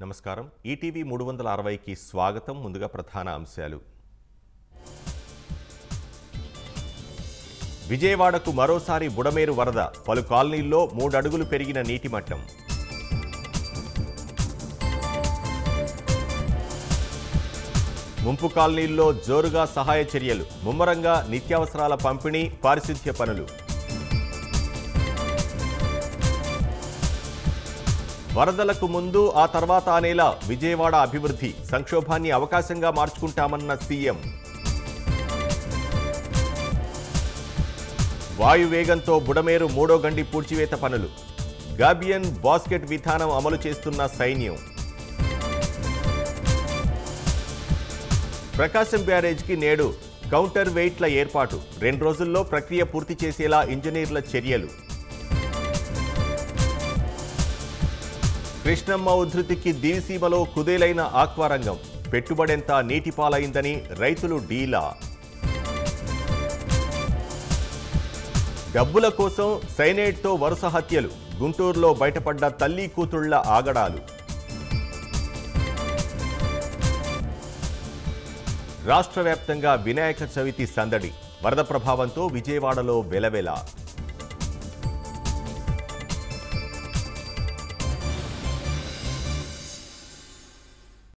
నమస్కారం ఈటీవీ 360కి స్వాగతం ముందుగా ప్రధాన అంశాలు విజయవాడకు మరోసారి బుడమేరు వరద పలు కాలనీల్లో 3 అడుగులు పెరిగిన నీటి మట్టం ముంపు కాలనీల్లో జోరుగా సహాయ చర్యలు ముమ్మరంగా నిత్యావసరాల పంపిణీ పారిశుధ్య పనులు వరదలకు ముందు ఆ తర్వాత అనేలా విజయవాడ అభివృద్ధి సంక్షోభాన్ని అవకాశంగా మార్చుకుంటామన్న సీఎం వాయువేగంతో బుడమేరు 3వ గండి పూడ్చివేత పనులు గాబియన్ బాస్కెట్ విధానం అమలు చేస్తున్న సైన్యం ప్రకాశం బ్యారేజ్కి నేడు కౌంటర్ వెయిట్ల ఏర్పాటు 2 రోజుల్లో ప్రక్రియ పూర్తి చేసేలా ఇంజనీర్ల చర్యలు కృష్ణమ్మ ఉధృతికి దివిసీమలో కుదేలైన ఆక్వారంగం పెట్టుబడెంత నీటిపాలైందని రైతులు డీలా డబ్బుల కోసం సైనైడ్తో వరుస హత్యలు గుంటూరులో బయటపడ్డ తల్లి కూతుళ్ల ఆగడాలు రాష్ట్ర వ్యాప్తంగా వినాయక చవితి సందడి వరద ప్రభావంతో విజయవాడలో వెలవెల